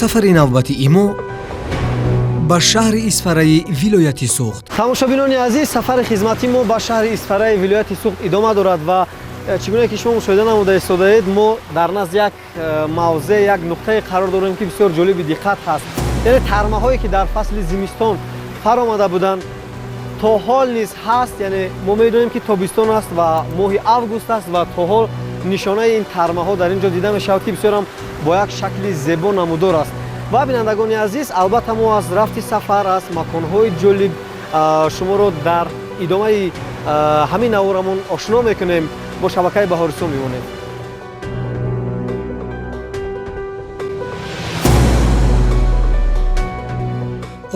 сафари навбати имо ба шаҳри Исфараи вилояти Суғд. тамошобинони азиз, сафари хизмати мо ба шаҳри Исфараи вилояти Суғд идома дорад ва чигуне ки шумо мушоҳида намуда истодаед, мо дар назд як мавзеъ, як нуқтае қарор дорем ки бисёр ҷолиби диққат ҳаст. яъне тармаҳое ки дар фасли зимистон фаромада буданд то ҳол низ ҳаст. яъне мо медонем ки тобистон аст ва моҳи август аст ва то ҳол нишонаи ин тармаҳо дар ин ҷо дида мешавад ки бисёрам бо як шакли зебо намудор аст. ва бинандагони азиз, албатта мо аз рафти сафар, аз маконҳои ҷолиб шуморо дар идомаи ҳамин наворамон ошно мекунем. бо шабакаи Баҳористон мемонед.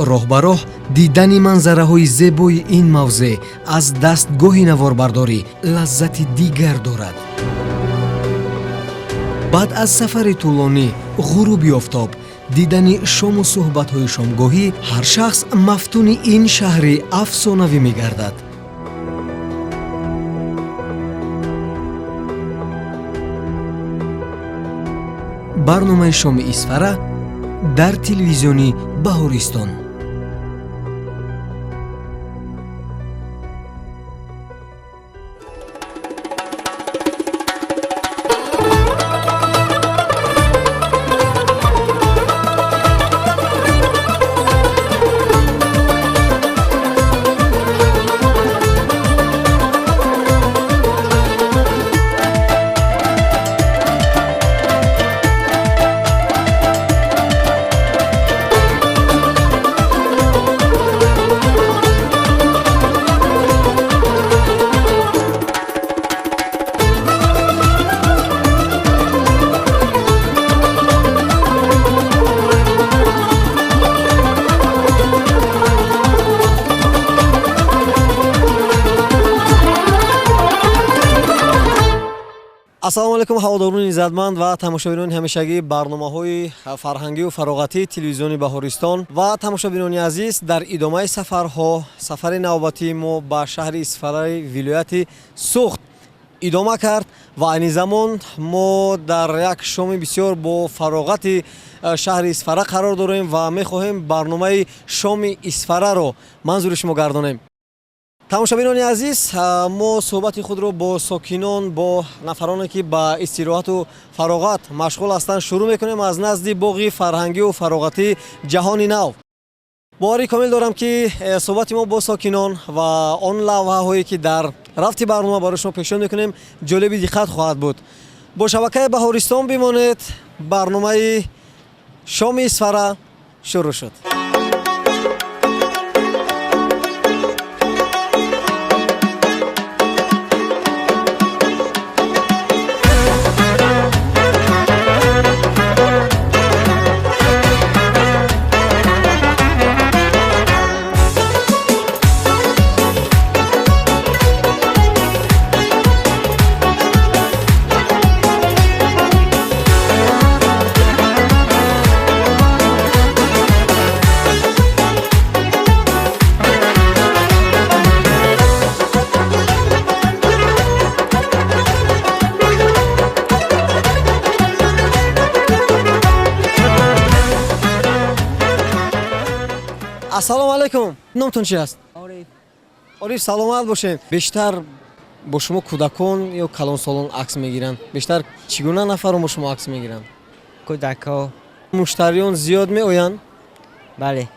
роҳ ба роҳ дидани манзараҳои зебои ин мавзеъ аз дастгоҳи наворбардорӣ лаззати дигар дорад. баъд аз сафари тӯлонӣ, ғуруби офтоб, дидани шому суҳбатҳои шомгоҳӣ, ҳар шахс мафтуни ин шаҳри афсонавӣ мегардад. барномаи шоми Исфара дар телевизиони Баҳористон. ассалому алайкум ҳаводорони иззатманд ва тамошобинони ҳамешагии барномаҳои фарҳангию фароғатии телевизиони Баҳористон ва тамошобинони азиз, дар идомаи сафарҳо, сафари навбатии мо ба шаҳри Исфараи вилояти Суғд идома кард ва айни замон мо дар як шоми бисёр бо фароғати шаҳри Исфара қарор дорем ва мехоҳем барномаи шоми Исфараро манзури шумо гардонем. тамошобинони азиз, мо суҳбати худро бо сокинон, бо нафароне ки ба истироҳату фароғат машғул ҳастанд шурӯъ мекунем аз назди боғи фарҳангию фароғатии ҷаҳони нав. боварӣ комил дорам ки суҳбати мо бо сокинон ва он лавҳаҳое ки дар рафти барнома барои шумо пешон мекунем ҷолиби диққат хоҳад буд. бо шабакаи Баҳористон бимонед. барномаи шоми Исфара шурӯъ шуд. ассалому алайкум. номтон чи аст? ориф, саломат бошед. бештар бо шумо кӯдакон ё калонсолон акс мегиранд? бештар чӣ гуна нафарон бо шумо акс мегиранд? кӯдакҳо. муштариён зиёд меоянд? бале.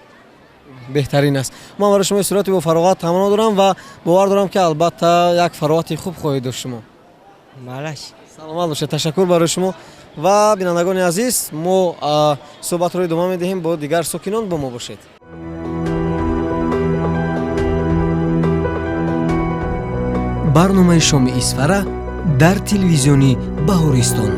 беҳтарин аст. ман барои шумо сурати бо фароғат таманно дорам ва бовар дорам ки албатта як фароғати хуб хоҳед дошт шумо. балаш. саломат бошед. ташаккур барои шумо. ва бинандагони азиз, мо суҳбатро идома медиҳем бо дигар сокинон. бо мо бошед. барномаи шоми Исфара дар телевизиони Баҳористон.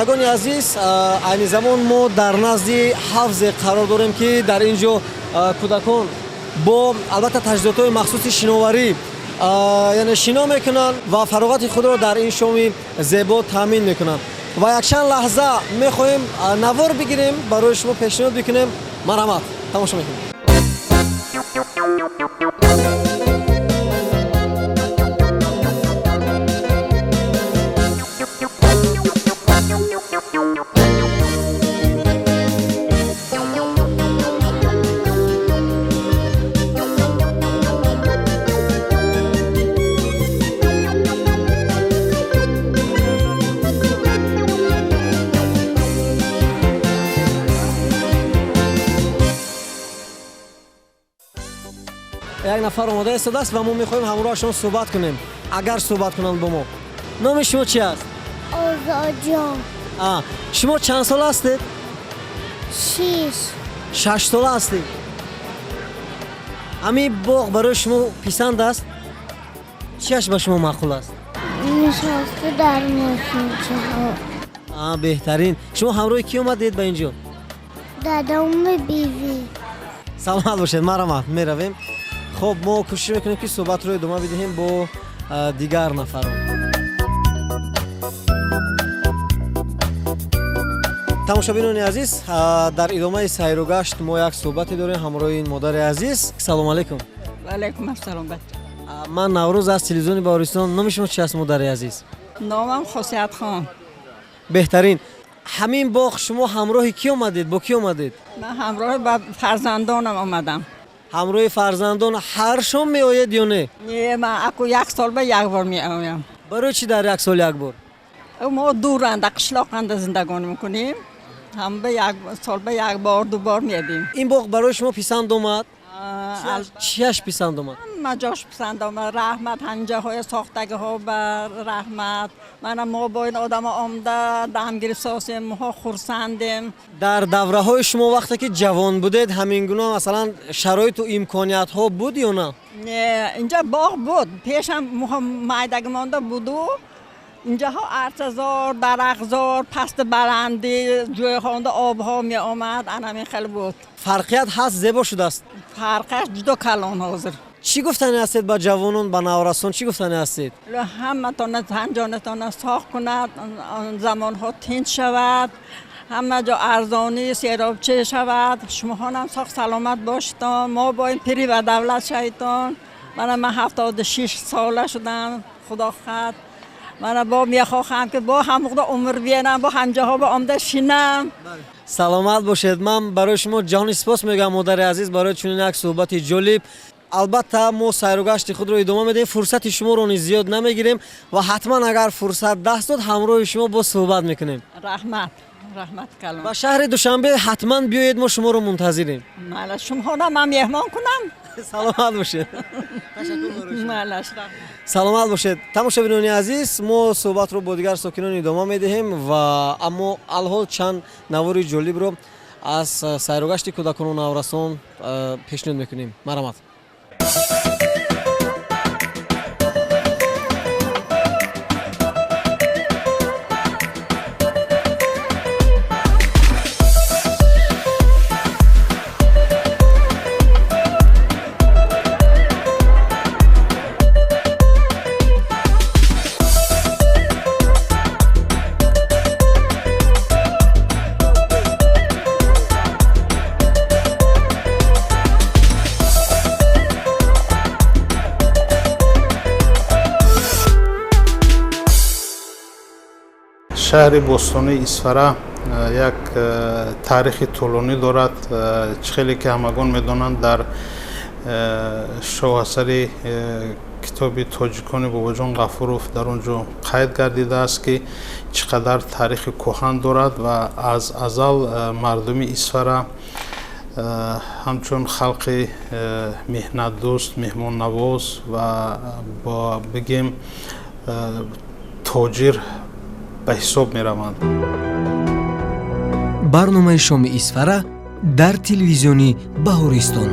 биногони азиз, айни замон мо дар назди ҳавзе қарор дорем ки дар ин ҷо кӯдакон бо албатта таҷҳизотҳои махсуси шиноварӣ яъне шино мекунанд ва фароғати худро дар ин шоми зебо таъмин мекунанд. ва якчанд лаҳза мехоҳем навор бигирем, барои шумо пешниҳод бикунем. Марҳамат, тамошо мекунем. як нафар омода истодааст ва мо мехоҳем ҳамроҳашон суҳбат кунем. Агар суҳбат кунанд бо мо. Номи шумо чи аст? Озодҷон. Шумо чанд сола ҳастед? 6. 6 сола ҳастед. ҳамин боғ барои шумо писанд аст? чиаш ба шумо маъқул аст? нишаста дар мошинчаҳо. Беҳтарин. Шумо ҳамроҳи кӣ омадед ба ин ҷо? Дадоми бивӣ. Саломат бошед, марҳамат, меравем. хоб, мо кӯшиш мекунем ки суҳбатро идома бидиҳем бо дигар нафарон. тамошобинони азиз, дар идомаи сайру гашт мо як суҳбате дорем ҳамроҳи модари азиз. Салому алайкум. وعلیکم السلام بچه. ман наврӯз аз телевизиони Баҳористон. Номи шумо чи аст модари азиз? نامم خاصیت خان. беҳтарин. ҳамин боғ шумо ҳамроҳи кӣ омадед? Бо кӣ омадед? من همراه با فرزندانم آمدم. ҳамроҳи фарзандон ҳар шом меоед ё не? نه من اکو یک سال به یک بار می آیم. барои чӣ дар як сол як бор? ما دورند قشلاقند زندگانی میکنیم. هم به یک سال به یک بار دو بار میدیم. ин боғ барои шумо писанд омад? чиаш писанд омад? من جاش پسند آمد. رحمت هنجه های ساختگی ها بر رحمت. من ما با این آدم آمده دمگیر ساسیم ما خورسندیم. дар давраҳои шумо вақте ки ҷавон будед ҳамин гуна масалан шароиту имкониятҳо буд ё на? نه اینجا باغ بود. پیشم مایدگی مانده بودو. اینجا ها ارتزار، درخزار، پست بلندی، جوی خانده آب ها می آمد. همین خیلی بود. фарқият ҳаст, зебо шудааст. فرقش جدا کلان حاضر. чӣ гуфтане ҳастед ба ҷавонон, ба наврасон чӣ гуфтане ҳастед? همه تانه هنجانتانه ساخت کند. زمان ها تند شود. همه جا ارزانی سیرابچه شود. شما هم ساخت سلامت باشتان. ما با این پری و دولت شیطان. من 76 ساله شدم. خدا خد. من با میخواهم که با هم خدا عمر بیارم. با همجه ها با آمده شینم. саломат бошед. ман барои шумо ҷаҳони сипос мегӯям модари азиз барои чунин як суҳбати ҷолиб. албатта мо сайругашти худро идома медиҳем, фурсати шуморо низ зиёд намегирем ва ҳатман агар фурсат даст дод ҳамроҳи шумо бо суҳбат мекунем. رحمت کلان. ба шаҳри душанбе ҳатман биёед, мо шуморо мунтазирем. مالا شما را من مهمان کنم. саломат бошед. مالا саломат бошед. тамошобинони азиз, мо суҳбатро бо дигар сокинони идома медиҳем ва аммо алҳол чанд навори ҷолибро аз сайругашти кӯдакону наврасон пешниҳод мекунем. марҳамат. شهر بوستانی اسفره یک تاریخ طولانی دارد. خیلی که همگان میدونند در شاهسری کتاب تاجیکان باباجان غفوروف در اونجا قید گردیده است که چقدر تاریخ کهن دارد و از ازل مردمی اسفره همچون خلق مهنت دوست، مهمان نواز و با بگیم تاجر به حساب می روند. برنامه شام اسفره در تلویزیونی بهارستان.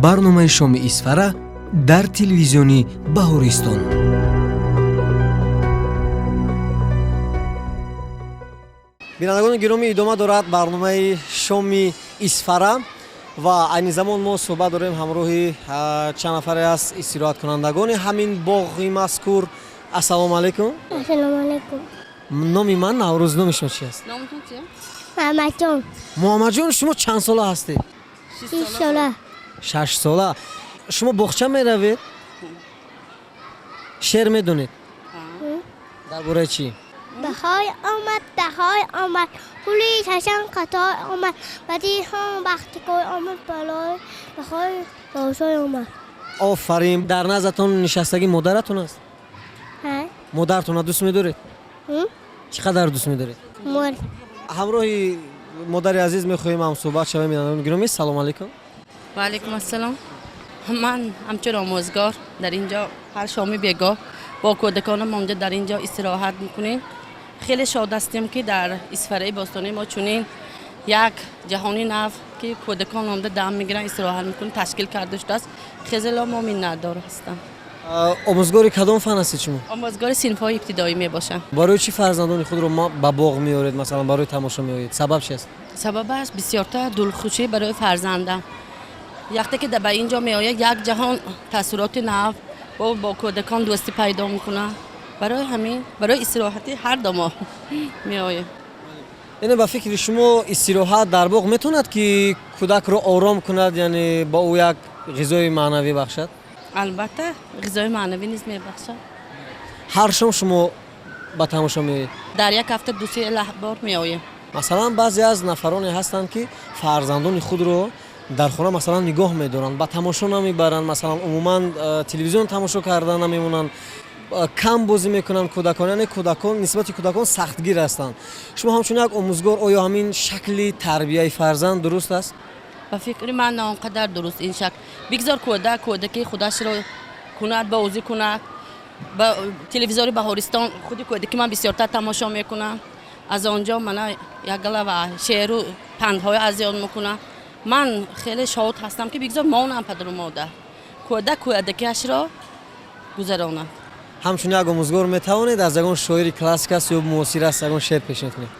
барномаи шоми исфара дар телевизиони баҳористон. бинандагони гиромӣ, идома дорад барномаи шоми исфара ва айни замон мо суҳбат дорем ҳамроҳи чанд нафаре аз истироҳаткунандагони ҳамин боғи мазкур. ассалому алайкум. Assalomu alaykum. номи ман Наврӯз, номи шумо чи аст? Muhammadjon. муҳаммадҷон, шумо чанд сола ҳастед? 6 sola. 6 сола. шумо боғча меравед? шеър медонед? дар бораи чӣ? Bahoy omad. Guli chashan qator omad. Badihon baxti ko'y omad baloy. Bahoy ro'shoy omad. офарин. дар наздатон нишастагӣ модаратон аст? Ha? модаратонро дӯст медоред? чӣ қадар дӯст медоред? Mol. ҳамроҳи модари азиз мехоҳем ҳам суҳбат шавем. бинандагони гиромӣ, салому алайкум. ва алайкум ассалом. ман ҳамчун омӯзгор дар инҷо ҳар шоми бегоҳ бо кӯдаконам онҷо дар инҷо истироҳат мекунем. хеле шод ҳастем ки дар исфараи бостони мо чунин як ҷаҳони нав ки кӯдакон онда дам мегиранд истироҳат мекунем ташкил карда шудааст. хеле мо миннатдор ҳастам. омӯзгори кадом фан ҳастед шумо? омӯзгори синфҳои ибтидоӣ мебошам. барои чӣ фарзандони худро ба боғ меоред, масалан барои тамошо меоед? сабаб чи аст? сабабаш бисёрта дилхушӣ барои фарзандам. вақте ки ба инҷо меояд як ҷаҳон таъссуроти нав бо кӯдакон дӯстӣ пайдо мекунад. барои ҳамин барои истироҳати ҳарду мо меоем. яъне ба фикри шумо истироҳат дар боғ метавонад ки кӯдакро ором кунад, яъне ба ӯ як ғизои маънавӣ бахшад? албатта ғизои маънавӣ низ мебахшад. ҳар шом шумо ба тамошо меоед? дар як ҳафта 2-3 бор меоем. масалан баъзе аз нафароне ҳастанд ки фарзандони худро дар хона масалан нигоҳ медоранд, ба тамошо намебаранд, масалан умуман телевизион тамошо карда намемонанд, кам бозӣ мекунанд кӯдакон, яъне кӯдакон нисбати кӯдакон сахтгир ҳастанд. шумо ҳамчун як омӯзгор оё ҳамин шакли тарбияи фарзанд дуруст аст? ба фикри ман на он қадар дуруст ин шак. бигзор кӯдаки худашро кунад, бозӣ кунад. ба телевизори Баҳористон худи кӯдаки ман бисёртар тамошо мекунам. аз онҷо мана як галава шеъру пандҳои азёд мекунам. ман хеле шод ҳастам ки бигзор монам падару модар. кӯдакиашро гузаронад. ҳамчун як омӯзгор метавонед аз ягон шоири классик аст ё муосир аст ягон шеър пешниҳод кунед?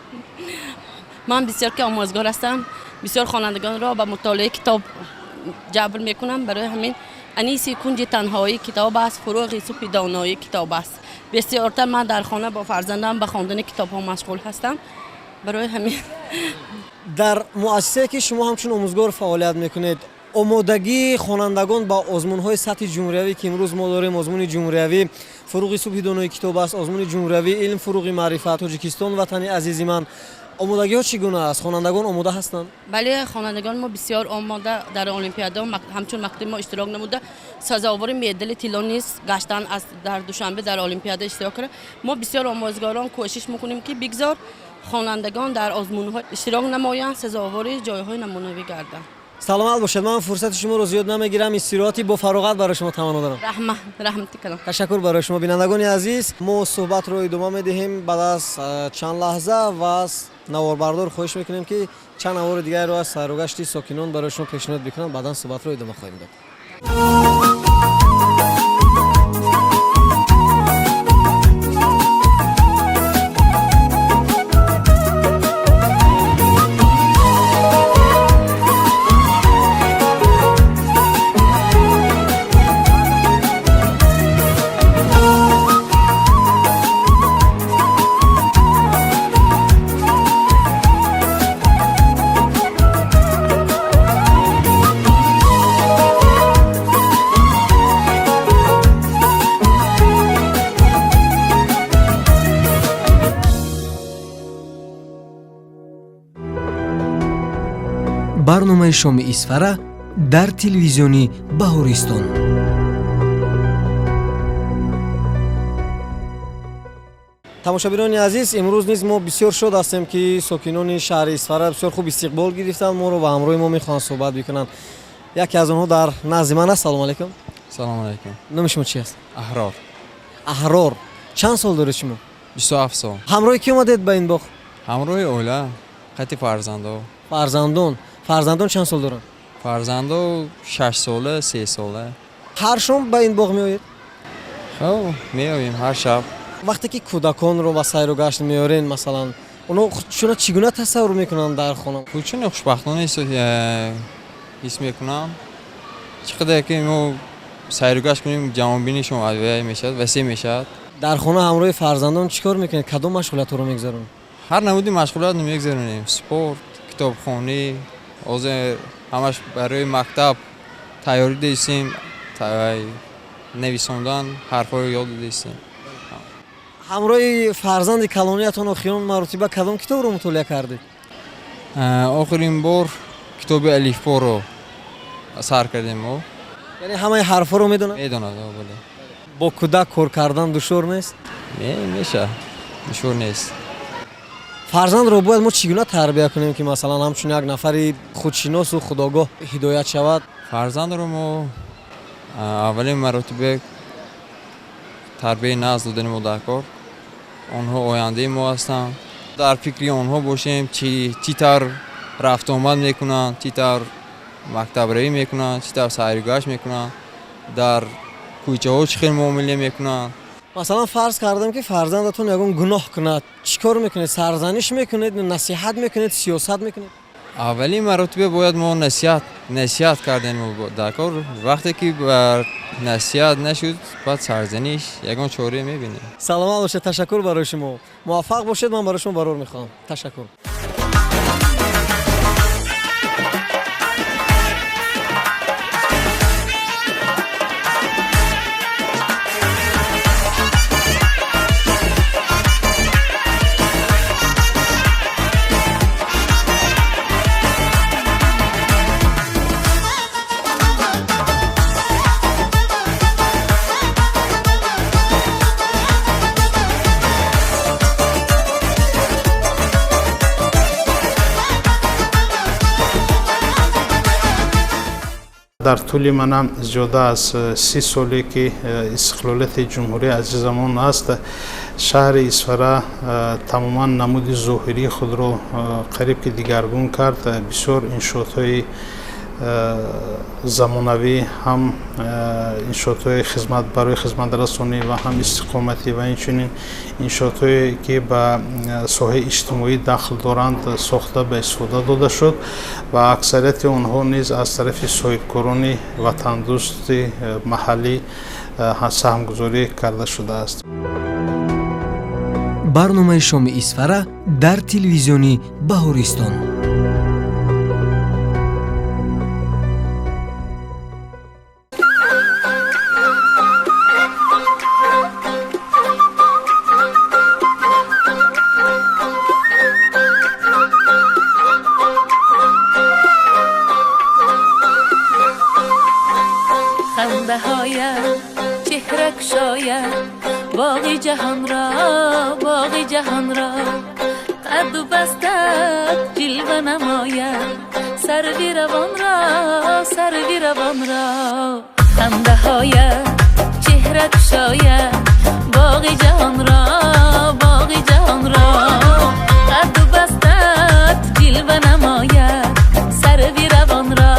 ман бисёр ки омӯзгор ҳастам, бисёр хонандагонро ба мутолиаи китоб ҷабр мекунам. барои ҳамин аниси кунҷи танҳоӣ китоб аст, фуруғи субҳи доноӣ китоб аст. бисёртар ман дар хона бо фарзандам ба хондани китобҳо машғул ҳастам. барои ҳамин дар муассисае ки шумо ҳамчун омӯзгор фаъолият мекунед, омодагии хонандагон ба озмунҳои сатҳи ҷумҳуриявӣ ки имрӯз мо дорем, озмуни ҷумҳуриявӣ, фуруғи субҳи доноӣ китоб аст, озмуни ҷумҳуриявӣ, илм фуруғи маърифат, Тоҷикистон ватани азизи ман, омодагиҳо чӣ гуна аст? хонандагон омода ҳастанд? бале хонандагони мо бисёр омода дар олимпиада ҳамчун мактаби мо иштирок намуда сазовори медали тилло низ гаштан аз дар душанбе дар олимпиада иштирок карда. мо бисёр омӯзгорон кӯшиш мекунем ки бигзор хонандагон дар озмунҳо иштирок намоянд, сазовори ҷойҳои намунавӣ гарданд. саломат бошед. ман фурсати шуморо зиёд намегирам, истироҳати бо фароғат барои шумо таманно дорам. раҳмати калом. ташаккур барои шумо. бинандагони азиз, мо суҳбатро идома медиҳем баъд аз чанд лаҳза ва аз наворбардор хоҳиш мекунем ки чанд навори дигареро аз сайрогашти сокинон барои шумо пешниҳод бикунанд. баъдан суҳбатро идома хоҳем дод. барномаи шоми исфара дар телевизиони баҳористон. тамошобинони азиз, имрӯз низ мо бисёр шод ҳастем ки сокинони шаҳри Исфара бисёр хуб истиқбол гирифтанд, моро ва ҳамроҳи мо мехоҳанд суҳбат бикунанд. яке аз онҳо дар назди ман аст. салому алайкум. салому алайкум. номи шумо чи аст? аҳрор. аҳрор. чанд сол доред шумо? 27 сол. ҳамроҳи ки омадед ба ин боғ? ҳамроҳи оила, қати фарзандо. фарзандон чанд сол доранд? فرزندو 6 ساله 3 ساله. ҳар шом ба ин боғ меоед? خب میاییم هر شب. вақте ки кӯдаконро ба сайру гашт меорен масалан онҳо худшонро чӣ гуна тасаввур мекунанд дар хона? خودشون خوشبختانه حس میکنم. چقدر که ما سیر و گشت کنیم جوانبینیشون میشد وسیع میشد. дар хона ҳамроҳи фарзандон чӣ кор мекунед? кадом машғулиятҳоро мегузаронед? هر نمودی مشغولیت نمیگذارونیم. سپورت، کتابخوانی، حاضر همش برای مکتب تیاری دیستیم. نویساندن حرفای یاد دیستیم. ҳамроҳи фарзанди калониятон охирон маротиба кадом китобро мутолиа кардед? آخرین بار کتاب الفبا رو سر کردیم ما. яъне ҳамаи ҳарфҳоро медонад? میداند بله. бо кӯдак кор кардан душвор нест? میشه. دشوار نیست. фарзандро бояд мо чӣ гуна тарбия кунем ки масалан ҳамчун як нафари худшиносу худогоҳ ҳидоят шавад? فرزند رو ما اولین مراتب تربیت نسل دادن ما در کار. آنها آینده ما هستند. در فکری آنها باشیم چی طور رفت آمد میکنن، چی طور مکتب روی میکنن، چی طور سیر و گشت میکنن، در کوچه ها چه خیلی معامله میکنن. масалан фарз кардем ки фарзандатон ягон гуноҳ кунад, чӣ кор мекунед? сарзаниш мекунед, насиҳат мекунед, сиёсат мекунед? اولین مراتب باید ما نصیحت کردن در کار. وقتی که نصیحت نشد بعد سرزنش یگان چاره میبینیم. саломат бошед, ташаккур барои шумо. муваффақ бошед, ман барои шумо барор мехоҳам. ташаккур. در طول منم زیاده از 30 سالی که استقلالیت جمهوری عزیزمان است، شهر اسفره تماما نمود ظاهری خود را قریب که دیگرگون کرد. بسیار انشاءات‌های زمانوی، هم انشاءات‌های خدمت برای خدمت رسانی و هم استقامتی و اینچنین انشاءات‌هایی که به ساحه اجتماعی دخل دارند ساخته به استفاده داده شد و اکثریت آنها نیز از طرف صاحبکاران وطن دوست محلی سهمگذاری کرده شده است. برنامه شام اسفره در تلویزیونی بهارستان. خنده هایم چهره کشایم باقی جهان را قد و بستت جلوه نمایم سروی روان را خنده هایم چهره کشایم باقی جهان را قد و بستت جلوه نمایم سروی روان را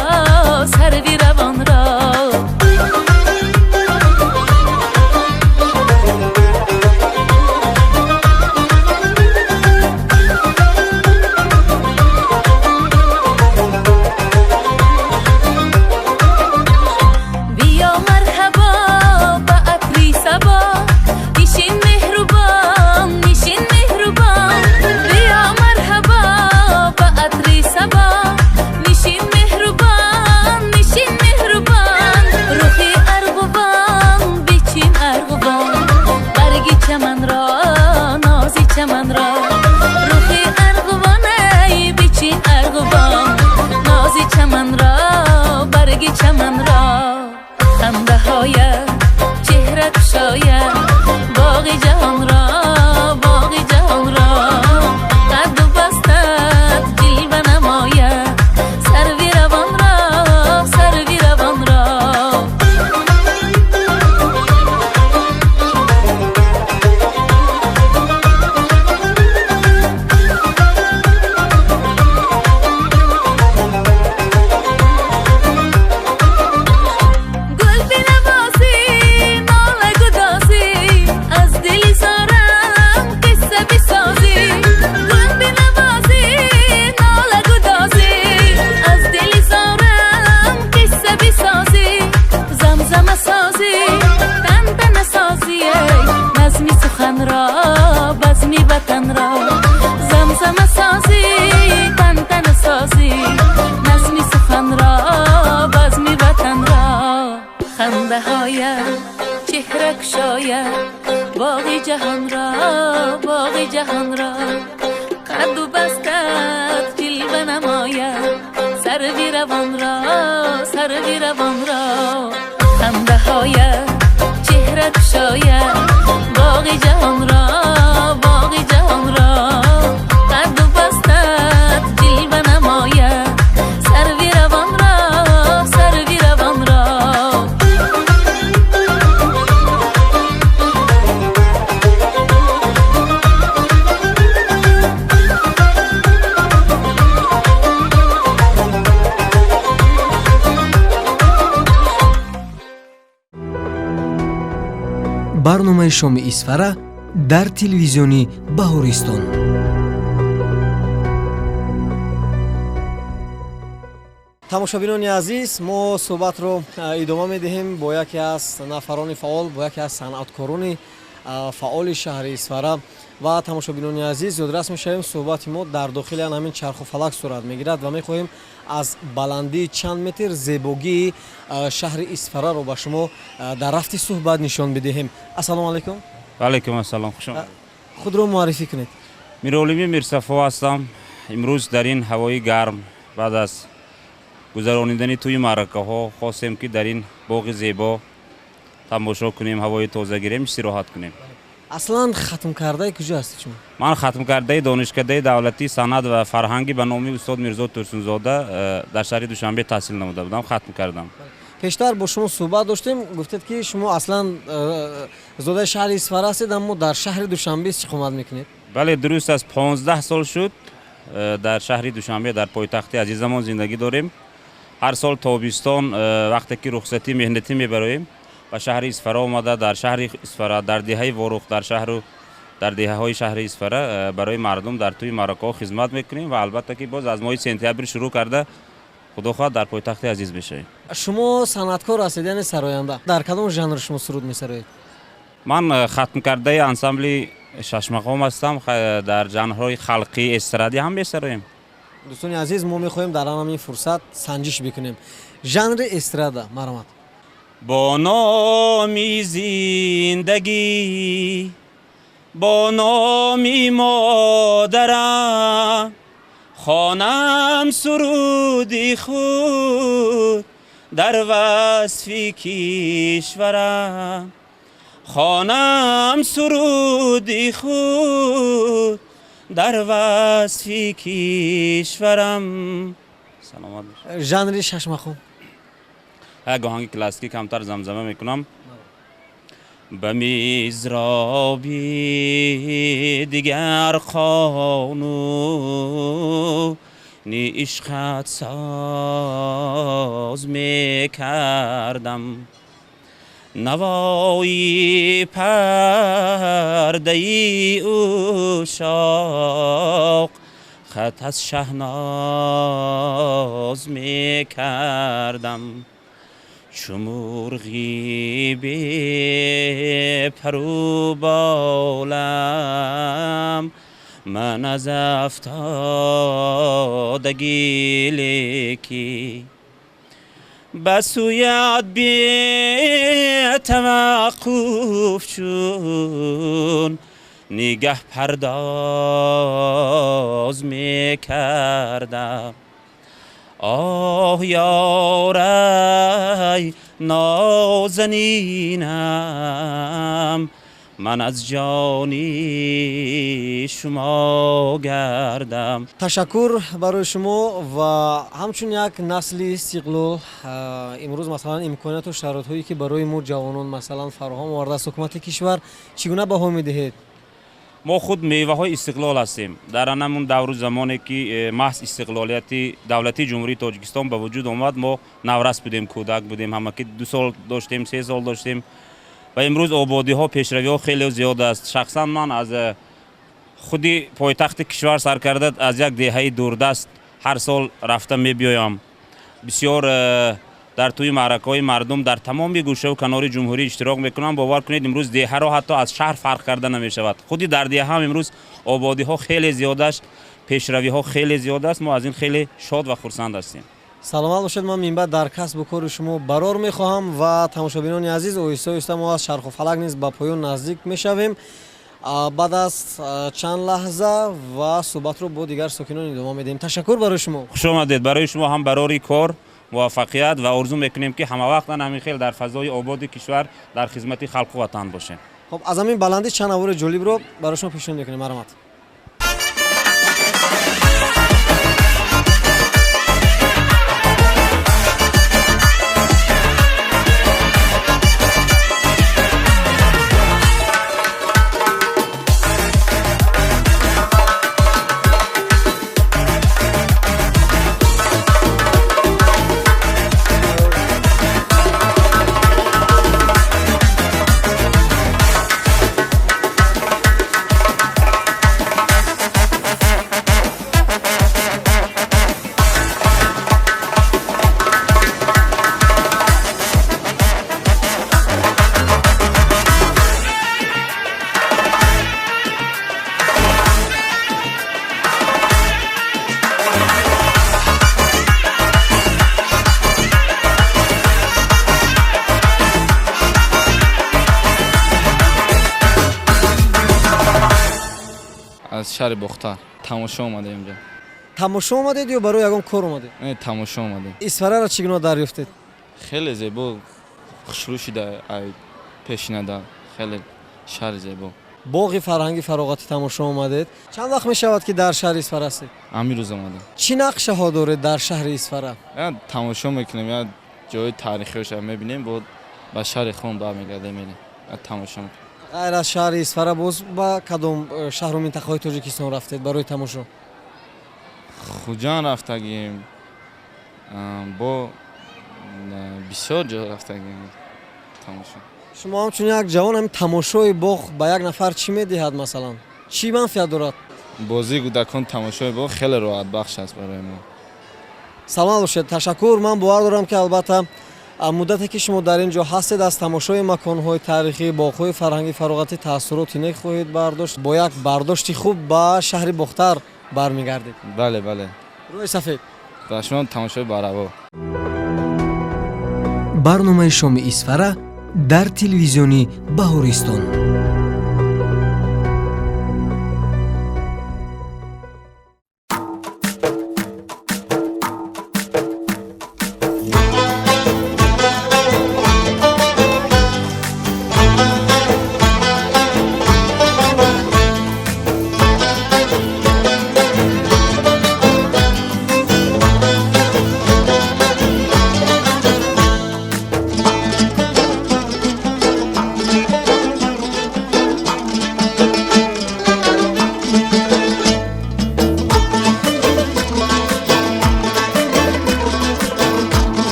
جهان را باغ جهان را قد و بستت جلوه نماید سروی روان را سروی روان را خنده هایت چهره شاید باغ جهان را باغ جهان را قد و بستت جلوه نماید سروی روان را سروی روان را барномаи шоми исфара дар телевизиони баҳористон. тамошобинони азиз, мо суҳбатро идома медиҳем бо яке аз нафарони фаъол, бо яке аз санъаткорони фаъоли шаҳри исфара. ва тамошобинони азиз, ёдрас мешавем суҳбати мо дар дохили ҳамин чарху фалак сурат мегирад ва мехоҳем аз баландии чанд метр зебогии шаҳри исфараро ба шумо дар рафти суҳбат нишон бидиҳем. ассалому алайкум. алайкум ассалом, хуш омадед. худро муаррифӣ кунед. миролими мирсафо ҳастам. имрӯз дар ин ҳавои гарм баъд аз гузарониндани тӯи маъракаҳо хостем ки дар ин боғи зебо тамошо кунем, ҳавои тоза гирем, истироҳат кунем. аслан хатмкардаи куҷо ҳастед шумо? ман хатмкардаи донишкадаи давлатии санъат ва фарҳанги ба номи устод Мирзо Турсунзода дар шаҳри Душанбе таҳсил намуда будам, хатм кардам. пештар бо шумо суҳбат доштем, гуфтед ки шумо аслан зодаи шаҳри исфара ҳастед, аммо дар шаҳри Душанбе иstiqomat мекунед? бале, дуруст аст. 15 сол шуд дар шаҳри Душанбе, дар пойтахти азизамон зиндагӣ дорем. ҳар сол тобистон вақте ки рухсатӣ меҳнатӣ мебароем ба шаҳри исфара омада, дар шаҳри исфара, дар деҳаи Ворух, дар шаҳру дар деҳаҳои шаҳри исфара барои мардум дар тӯи маъракаҳо хизмат мекунем ва албатта ки боз аз моҳи сентябр шурӯъ карда худо хоҳад дар пойтахти азиз мешавем. шумо санъаткор ҳастед, яъне сароянда. дар кадом жанр шумо суруд месароед? ман хатмкардаи ансамбли шашмақом ҳастам. дар жанрҳои халқӣ, эстрадӣ ҳам месароем. дӯстони азиз, мо мехоҳем дар ҳамин фурсат санҷиш бикунем. жанри эстрада, марҳамат. бо номи зиндагӣ, бо номи модарам хонам суруди худ дар васфи кишварам, хонам суруди худ дар васфи кишварам. саломат бош. жанри шашмақом. як оҳанги классикӣ камтар замзама мекунам. ба мизроби дигар қонуни ишқат соз мекардам, навои пардаи ушоқ хат аз шаҳноз мекардам. چو مرغی بپرو بالم من از افتادگی لکی بسویت بی توقف چون نگه پرداز میکردم. آه یارای نازنینم من از جانی شما گردم. ташаккур барои шумо ва ҳамчун як насли истиқлол. имрӯз масалан имконияту шароитҳое ки барои мо ҷавонон масалан фароҳам овардааст ҳукумати кишвар, чӣ гуна баҳо медиҳед? мо худ меваҳои истиқлол ҳастем. дар анамун давру замоне ки маҳз истиқлолияти давлати ҷумҳурии Тоҷикистон ба вуҷуд омад, мо наврас будем, кӯдак будем, ҳамаки 2 сол доштем, 3 сол доштем ва имрӯз ободиҳо, пешравиҳо хеле зиёд аст. шахсан ман аз худи пойтахти кишвар сар карда аз як деҳаи дурдаст ҳар сол рафта мебиёям. бисёр дар тӯи маъракаҳои мардум дар тамоми гӯшаву канори ҷумҳурӣ иштирок мекунам. бовар кунед имрӯз деҳаро ҳатто аз шаҳр фарқ карда намешавад. худи дар деҳа ҳам имрӯз ободиҳо хеле зиёд аст, пешравиҳо хеле зиёд аст. мо аз ин хеле шод ва хурсанд ҳастем. саломат бошед. ман минбаъд дар касбу кори шумо барор мехоҳам ва тамошобинони азиз, оҳиста оҳиста мо аз чарху фалак низ ба поён наздик мешавем. بعد از چند لحظه و صحبت رو با دیگر ساکنان ادامه میدیم. تشکر برای شما. خوش آمدید. برای شما هم برای کار موفقیت و آرزو میکنیم که همه وقت همین خیلی در فضای آباد کشور در خدمت خلق و وطن باشیم. خب از همین بلندی چند نوار جالب رو برای شما پیشنهاد میکنیم. مرحمت. از شهر بختر تماشا اومده اینجا. تماشا اومدید یا برای یگان کار اومدید؟ نه تماشا اومده. اسفره را چگونه دریافتید؟ خیلی زیبا خوشرو شده پیشینه ده. خیلی شهر زیبا. باغ فرهنگی فراغتی تماشا اومدید. چند وقت می شود که در شهر اسفره هستید؟ همین روز اومده. چی نقشه ها داره در شهر اسفره؟ یا تماشا میکنیم یا جای تاریخیش هم میبینیم بود با شهر خون برمیگرده میریم. تماشا میکنیم. غیر از شهر اسفره باز با کدام شهر و منطقه های تاجیکستان رفتید برای تماشا؟ خوجان رفتگیم. با بسیار جا رفتگیم تماشا. شما همچون یک جوان همین تماشای باغ با یک نفر چی میدهد مثلا؟ چی منفعت دارد؟ بازی کودکان تماشای باغ خیلی راحت بخش است برای ما. سلام باشید. تشکر. من باور دارم که البته مدتی که شما در اینجا هستید از تماشای مکان‌های تاریخی باغ‌های فرهنگی فراغتی تأثیراتی نیک خواهید برداشت. با یک برداشتی خوب با شهر بختر برمیگردید. بله بله. روی سفید. و شما تماشای برابر. برنامه شام اسفره در تلویزیونی بهارستان.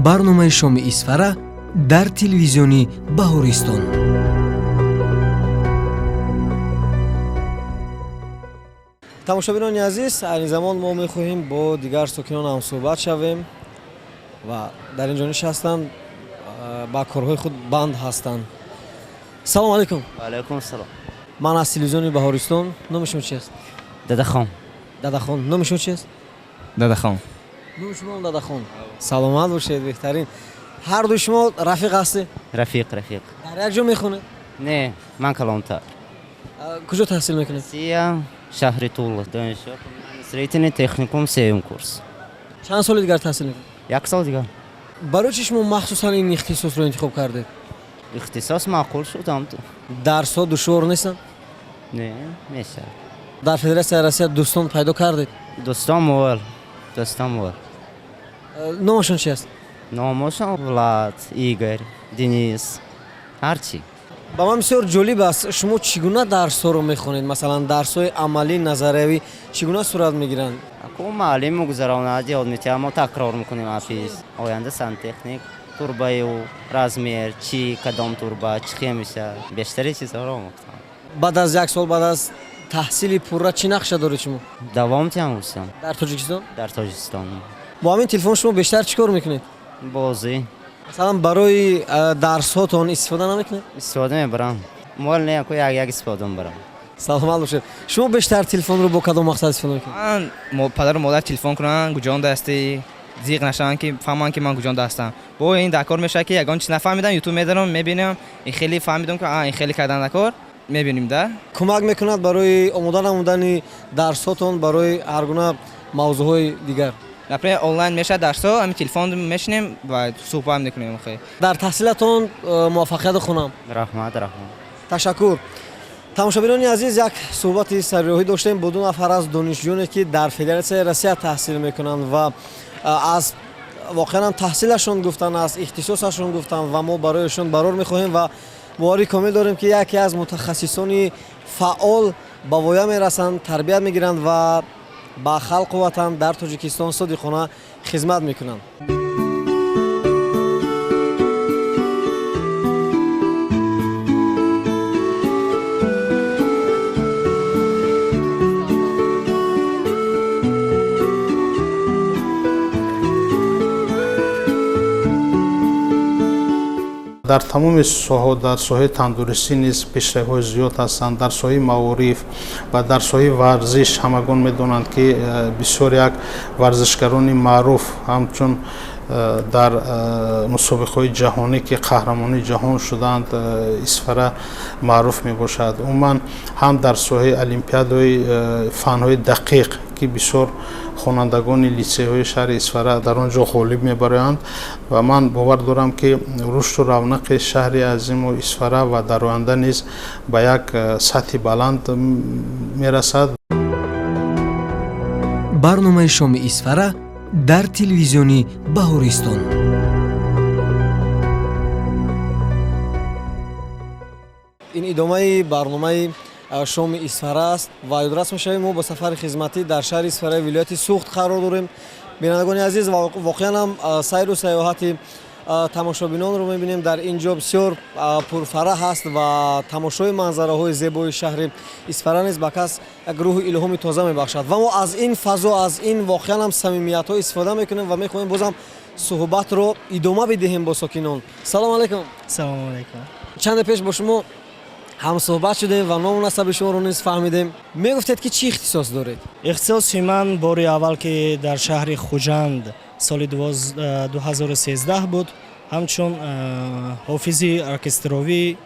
برنامه شام اسفره در تلویزیونی بهارستان. تماشاگران عزیز، این زمان ما می‌خواهیم با دیگر ساکنان هم صحبت شویم و در اینجا نشستند با کارهای خود بند هستند. سلام علیکم. و علیکم السلام. من از تلویزیون بهارستان. نام شما چیست؟ داداخان. داداخان. نام شما چیست؟ داداخان. نام شما داداخان. سلامت باشید. بهترین. هر دو شما رفیق هستید؟ رفیق. در یک جا میخونید؟ نه، من کلانتر. کجا تحصیل میکنید؟ شهر طول دانشگاه استریتن تکنیکوم سوم کورس چند سال دیگر تحصیل میکنید؟ یک سال دیگه برای چی شما مخصوصا این اختصاص رو انتخاب کردید؟ اختصاص معقول شدم تو درس‌ها دشوار نیستن؟ نه میشه در فدراسیون روسیه دوستان پیدا کردید؟ دوستام اول نامشون چی است؟ نامشون ولاد ایگور دنیس هرچی با من بسیار جالب است شما چگونه درس‌ها رو میخونید؟ مثلا درس‌های عملی نظریوی چگونه صورت میگیرند؟ اكو معلم مگذرانه یاد میتیم ما تکرار میکنیم آفیس آینده سنتکنیک توربای و رازمیر چی کدام توربا چی میشه بیشتری چیزها رو میکنم بعد از یک سال بعد از تحصیل پوره چی نقشه دارید شما؟ دوام تیموسم در تاجیکستان؟ در تاجیکستان با همین تلفن شما بیشتر چیکار میکنید؟ بازی مثلا برای درس‌هاتون استفاده نمیکنید؟ استفاده میبرم مال نه اكو یک استفاده میبرم سلامت باشید. شما بیشتر تلفن رو با کدام مقصد استفاده میکنید؟ من پدر و مادر تلفن کنن گوجان دستی زیغ نشن که فهمن که من گوجان دستم با این دکار میشه که یگان چیز نفهمیدم یوتیوب میذارم میبینم این خیلی فهمیدم که این خیلی کردن دکار میبینیم ده کمک میکند برای آموزش درساتون برای هر گونه موضوعهای دیگر. نپره آنلاین میشه درسا همین تلفن میشنیم و صحبت میکنیم خیلی. در تحصیلاتون موفقیت خونم. رحمت. تشکر. تماشاگران عزیز یک صحبت سریعی داشتیم با دو نفر از دانشجویانی که در فدراسیون روسیه تحصیل میکنند و از واقعا تحصیلشون گفتن از اختصاصشون گفتن و ما برایشون برار میخواهیم و باوری کامل داریم که یکی از متخصصان فعال با ویا میرسند تربیت میگیرند و با خلق و وطن در تاجیکستان صادقانه خدمت میکنند. در تمام ساحات در ساحه تندرستی نیز پیشروی‌های زیاد هستند در ساحه معارف و در ساحه ورزش همگان میدونند که بسیار یک ورزشکاران معروف همچون در مسابقه‌های جهانی که قهرمانی جهان شدند اسفره معروف می باشد. عموما هم در ساحه المپیادهای فن‌های دقیق که بسیار خوانندگان لیسه‌های شهر اسفره در آنجا غالب می‌برند و من باور دارم که رشد و رونق شهر عظیم و اسفره و در آینده نیز به یک سطح بلند می‌رسد. برنامه شام اسفره در تلویزیونی بهارستان. این ادامه برنامه شام اسفره است و یادرس می‌شویم ما با سفر خدمتی در شهر اسفره ولایت سوخت قرار داریم. بینندگان عزیز واقعا هم سیر و سیاحت تماشابینان رو می‌بینیم در اینجا بسیار پرفرح است و تماشای منظره‌های زیبای شهر اسفره نیز به کس یک روح الهام تازه می‌بخشد و ما از این فضا از این واقعا هم صمیمیت‌ها استفاده می‌کنیم و می‌خواهیم بازم صحبت رو ادامه بدهیم با ساکنان. سلام علیکم. سلام علیکم. چند پیش با شما هم صحبت شدیم و نام و نسب شما رو نیز فهمیدیم. میگفتید که چی اختصاص دارید؟ اختصاصی من باری اول که در شهر خوجند سال 2013 بود همچون حافظی ارکستراوی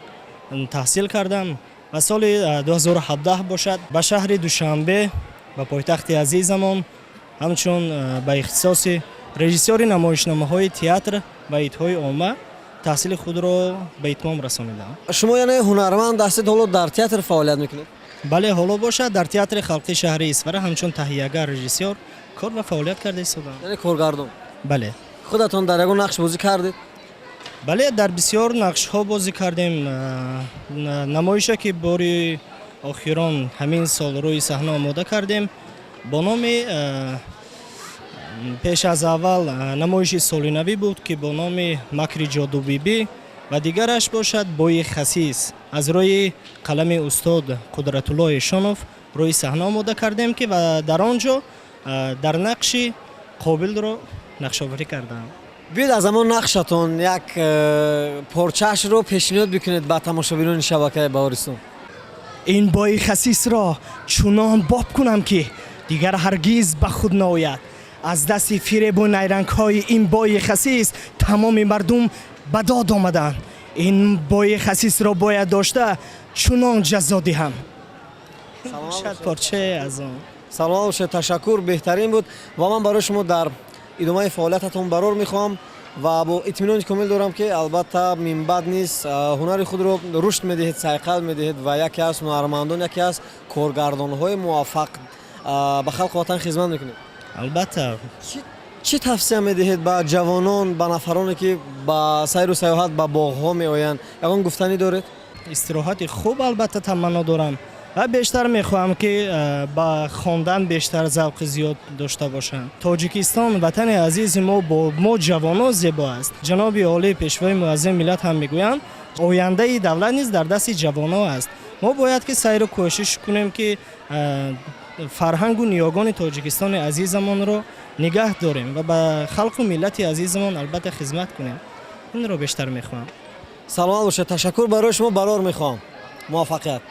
تحصیل کردم و سال 2017 باشد به شهر دوشنبه و پایتخت عزیزمان همچون به اختصاص رژیسور نمایشنامه‌های تئاتر و ایدهای عامه تحصیل خود را به اتمام رسانیدم. شما یعنی هنرمند هستید حالا در تئاتر فعالیت میکنید؟ بله حالا باشد در تئاتر خلقی شهر اسفره همچون تهیه‌گر رژیسور کار و فعالیت کرده ایستادم. یعنی کارگردان؟ بله. خودتون در یگان نقش بازی کردید؟ بله در بسیار نقش ها بازی کردیم. نمایشی که باری آخران همین سال روی صحنه آماده کردیم با نام پیش از اول نمایش سالینوی بود که با نام مکر جادو بیبی و دیگرش باشد بوی خسیس از روی قلم استاد قدرت الله شانوف روی صحنه آماده کردیم که و در آنجا در نقش قابل رو نقش آوری کردم. بیاید از اما نقشتون یک پارچه‌اش رو پیشنهاد بکنید به تماشاگران شبکه بهارستان. این بوی خسیس را چنان باب کنم که دیگر هرگز به خود نآید. از دست فریب و نیرنگ های این بوی خسیس تمام مردم به داد آمدند. این بوی خسیس را باید داشته چنان جزا دهم. шад порчае аз он. саломат бошед, ташаккур, беҳтарин буд ва ман барои шумо дар идомаи фаъолиятатон барор мехоҳам ва бо итминони комил дорам ки албатта минбаъд низ ҳунари худро рушд медиҳед, сайқал медиҳед ва яке аз ҳунармандон, яке аз коргардонҳои муваффақ ба халқи ватан хизмат мекунед. албатта чӣ тавсия медиҳед ба ҷавонон, ба нафароне ки ба сайру сайёҳат ба боғҳо меоянд? ягон гуфтанӣ доред? истироҳати хуб албатта таманно дорам ва бештар мехоҳам ки ба хондан бештар завқи зиёд дошта бошанд. тоҷикистон ватани азизи мо бо мо ҷавоно зебо аст. ҷаноби олии пешвои муаззими миллат ҳам мегӯянд ояндаи давлат низ дар дасти ҷавоно аст. мо бояд ки сайру кӯшиш кунем ки фарҳангу ниёгони тоҷикистони азизамонро нигаҳ дорем ва ба халқу миллати азизамон албатта хизмат кунем. инро бештар мехоҳам. саломат бошед, ташаккур барои шумо, барор мехоҳам. муваффақият.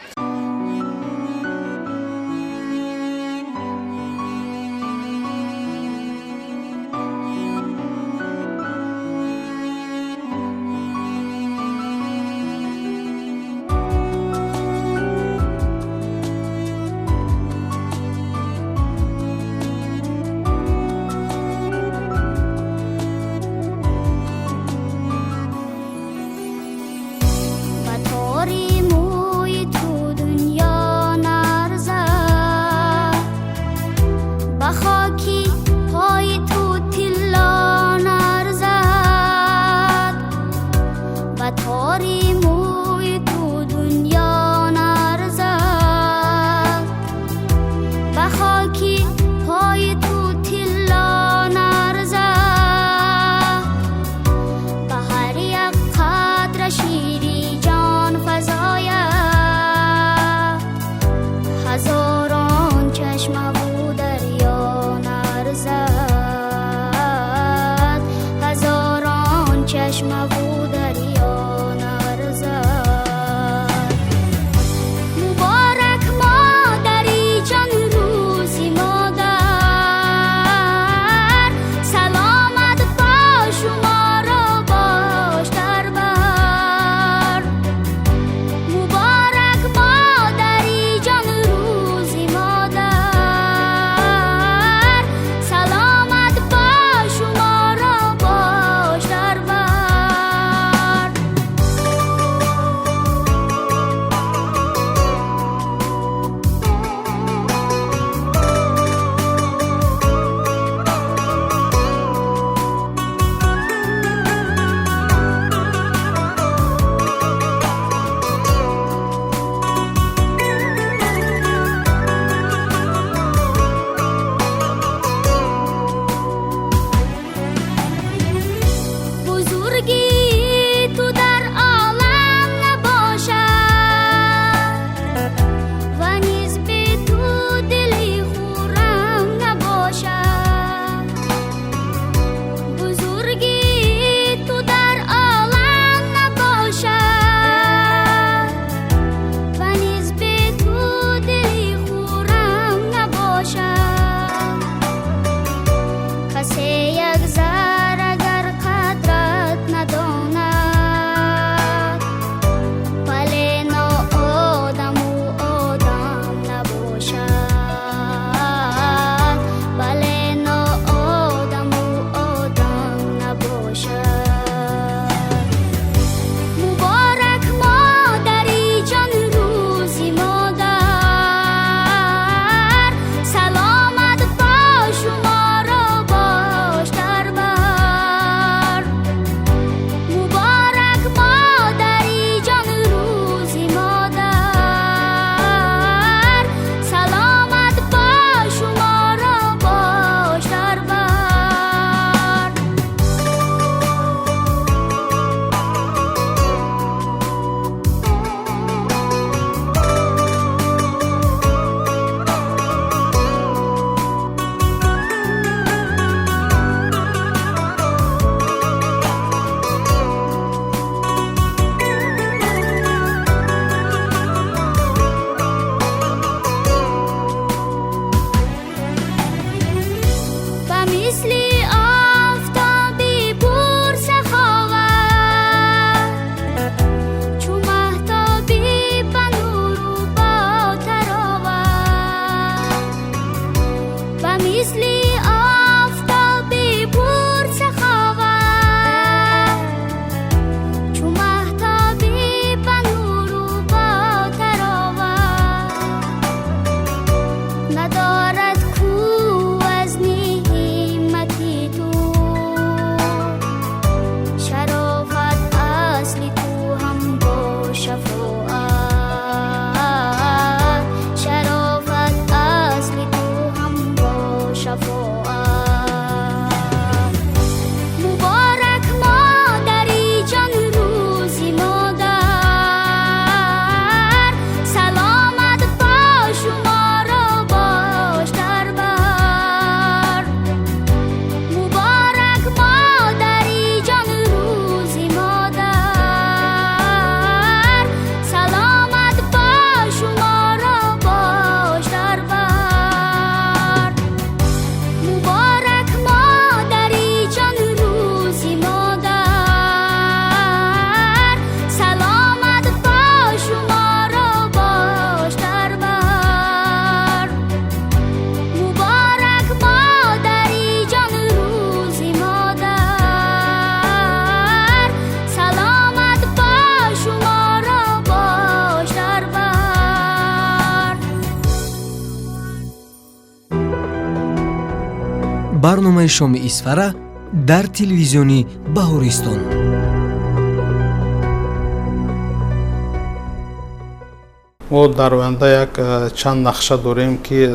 барномаи шоми исфара дар телевизиони баҳористон. мо дар оянда як чанд нақша дорем ки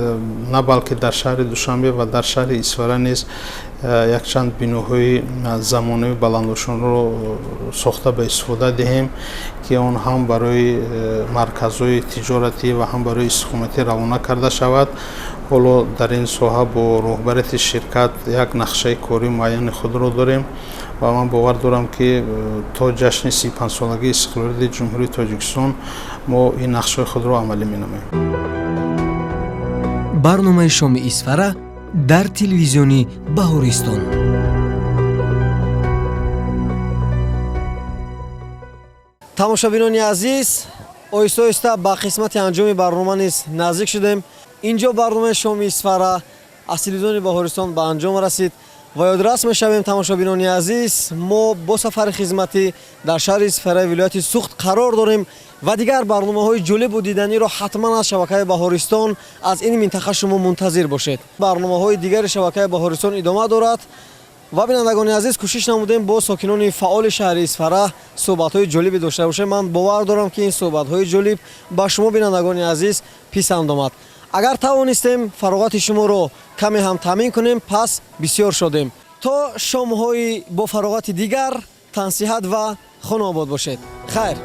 на балки дар шаҳри душанбе ва дар шаҳри исфара низ якчанд биноҳои замонавӣ баландошонро сохта ба истифода диҳем ки он ҳам барои марказҳои тиҷоратӣ ва ҳам барои истиқоматӣ равона карда шавад. ҳоло дар ин соҳа бо роҳбарияти ширкат як нақшаи кори муайяни худро дорем ва ман бовар дорам ки то ҷашни 35-солагии истиқлолияти ҷумҳурии Тоҷикистон мо ин нақшаи худро амалӣ менамоем. барномаи шоми исфара дар телевизиони баҳористон. тамошобинони азиз, оҳиста оҳиста ба қисмати анҷоми барнома низ наздик шудем. инҷо барномаи шоми исфара аз телевизиони баҳористон ба анҷом расид ва ёдрас мешавем тамошобинони азиз, мо бо сафари хизматӣ дар шаҳри Исфараи вилояти Суғд қарор дорем ва дигар барномаҳои ҷолибу диданиро ҳатман аз шабакаи баҳористон аз ин минтақа шумо мунтазир бошед. барномаҳои дигари шабакаи баҳористон идома дорад ва бинандагони азиз кӯшиш намудем бо сокинони фаъоли шаҳри Исфара суҳбатҳои ҷолибе дошта бошем. ман бовар дорам ки ин суҳбатҳои ҷолиб ба шумо бинандагони азиз писанд омад. агар тавонистем фароғати шуморо каме ҳам таъмин кунем, пас бисёр шодем. то шомҳои бо фароғати дигар, тансиҳат ва хона обод бошед. хайр.